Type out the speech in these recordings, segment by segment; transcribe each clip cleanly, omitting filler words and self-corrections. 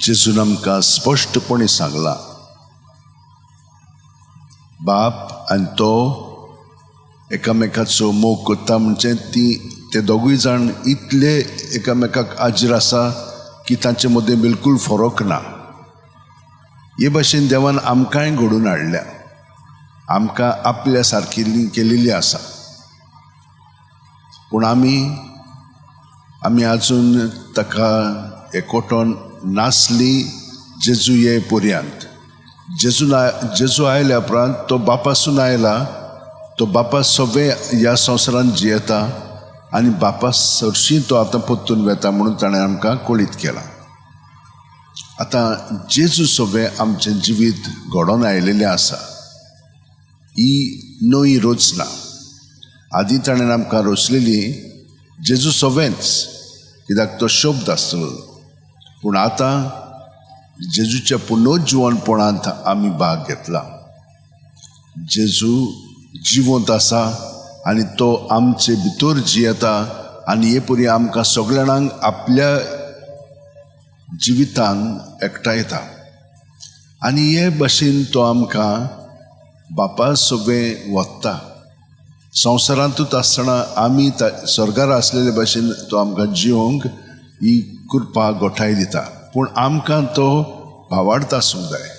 जेजून आमकां स्पश्टपणे सांगला, बाप आनी तो एकामेकाचो मोग करता म्हणजे ते दोगूय जाण इतले एकामेकाक आजीर आसा की तांचे मदें बिलकूल फरक ना. हे भाशेन देवान आमकांय घडोवन हाडल्या, आमकां आपल्या सारकी केलेली आसा. पूण आमी आजून ताका एकवटोन नासली. जेजू ये पर्यंत जेजू आयल्या उपरांत तो बापासून आयला. तो बापा सगळे ह्या संवसारांत जियेता आनी बापा सरशी तो आतां परतून वेता म्हणून ताणें आमकां कळीत केलां. आतां जेजू सगळे आमचें जिवीत घडोवन आयलेलें आसा. ही नवी रचना आदी ताणें आमकां रचलेली. जेजू सगळेंच, कित्याक तो शब्द आसतलो. पूण आतां जेजूच्या पुनर्जीवनपणांत आमी भाग घेतला. जेजू जिवंत आसा आनी तो आमचे भितर जियेता आनी हे परी आमकां सगळ्यांक आपल्या जिवितान एकठांयता. आनी हे भाशेन तो आमकां बापा सगळें वत्ता. संवसारांतूच आसतना आमी स्वर्गार आसलेले भाशेन तो आमकां जिवंक ही कृपा घोटाय दिता. पूण आमकां तो भावार्थ आसूंक जाय.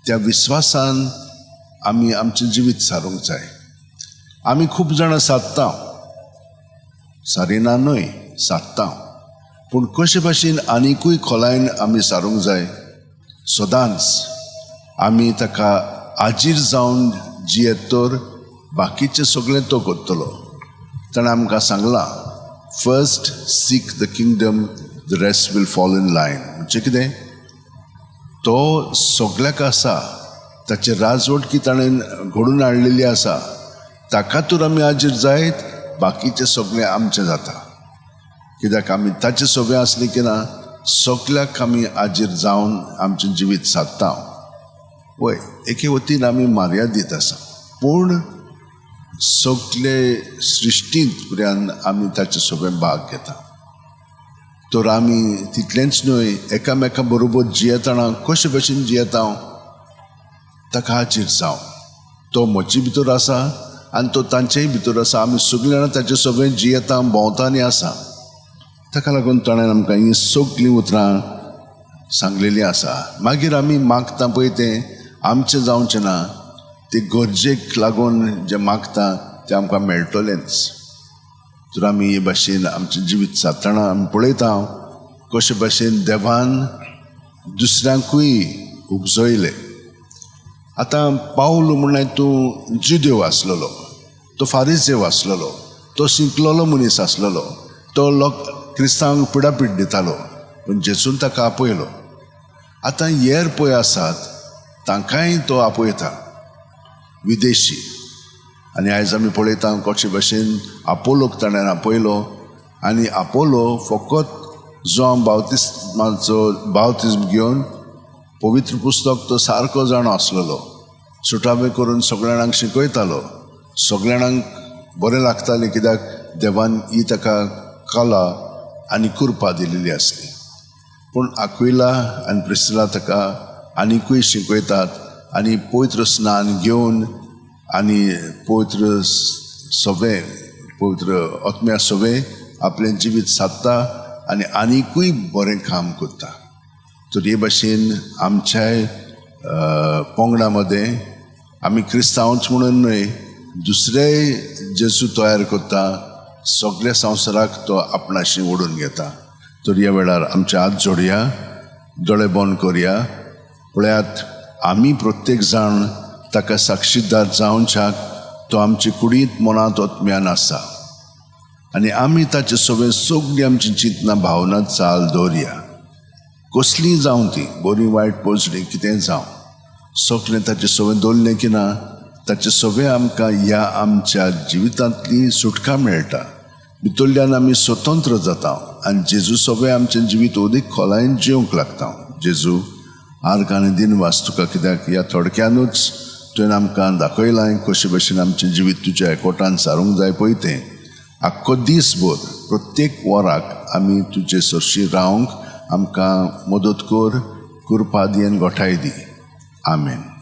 त्या विस्वासान आमी आमचें जिवीत सारूंक जाय. आमी खूब जाणां सादता, सारिना न्हय, सादता. पूण कशे भाशेन आनिकूय खोलायन आमी सारूंक जाय. सदांच आमी ताका आजीर जावन जियेत तर बाकीचें सगळें तो करतलो. ताणें आमकां सांगलां, first seek the kingdom, the rest will follow in line. म्हणजे कितें? तो सगळ्याक आसा, ताचे राजवट ताणें घडोवन हाडलेली आसा. ताका तर आमी आजीर जायत, बाकीचें सगळें आमचें जाता. कित्याक आमी ताचे सगळें आसलें की ना, सगळ्याक आमी आजीर जावन आमचें जिवीत सादता. वय एके वतीन आमी मर्यादीत आसा, पूण सगळे सृश्टींत पर्यंत आमी ताचे सगळें भाग घेता. तर आमी तितलेंच न्हय, एकामेका बरोबर जियेतना कशे भाशेन जियेता ताका आजीर जावन. तो म्हजे भितर आसा आनी तो तांचेय भितर आसा. आमी सगळीं जाणां ताचें सगळें जियेता, भोंवतानी आसा. ताका लागून ताणें आमकां ही सगळीं उतरां सांगलेलीं आसा. मागीर आमी मागता पळय तें आमचें जावचें ना. ते गरजेक लागून जें मागता तें आमकां मेळटलेंच. तर आमी हे भाशेन आमचें जिवीत सादतना आमी पळयता कशे भाशेन देवान दुसऱ्यांकूय उपजयलें. आतां पावल म्हणल्यार तूं जुदेव आसलेलो, तो फारिसेव आसलेलो, तो शिकलेलो मनीस आसलेलो, तो क्रिस्तांवांक पिडापीड दितालो. पूण जेजून ताका आपयलो. आतां हेर पळय आसात तांकांय तो आपयता, विदेशी. आनी आयज आमी पळयता कशे भाशेन आपोलोक ताणें आपयलो. आनी आपोलो फकत जो बावतिस्म घेवन पवित्र पुस्तक तो सारको जाणो आसलेलो. सुटावे करून सगळ्यांक शिकयतालो, सगळ्यांक बरें लागतालें, कित्याक देवान ही ताका कला आनी कृपा दिलेली आसली. पूण आक्विला आनी प्रिस्किला ताका आनिकूय शिकयतात आनी पवित्र स्नान घेवन आनी पवित्र आत्म्या सगळें आपलें जिवीत सादता आनी आनिकूय बरें काम करता. तर हे भाशेन आमच्याय पंगडा मदें आमी क्रिस्तांवच म्हणून न्हय, दुसरेय जेजू तयार करता, सगळ्या संवसाराक तो आपणाशी ओडून घेता. तर ह्या वेळार आमचे हात जोडया, दोळे बंद करया. पळयात, आमी प्रत्येक जाण ताका साक्षीदार जावच्याक तो आमचे कुडींत मनांत ओतम्यान आसा. आनी आमी ताचे सगळीं आमची चिंतना भावना चाल दवरया. कसलीय जावं ती, बरी वायट पोजडी कितेंय जावं, सगळें ताचें सगळें दवरलें की ना, ताचें सगळें आमकां ह्या आमच्या जिवितांतली सुटका मेळटा. भितरल्यान आमी स्वतंत्र जाता आनी जेजू सगळें आमचें जिवीत अदीक खोलायेन जिवंक लागता. जेजू आर्ग आनी दिनवास तुका, कित्याक ह्या थोडक्यानूच तुवें आमकां दाखयलां कशे भाशेन आमचें जिवीत तुज्या एकवटान सारूंक जाय पळय तें. आख्खो दीसभर प्रत्येक वराक आमी तुजे सरशी रावंक आमकां मदत कर, कृपा दियेन गोठाय दी. आमेन.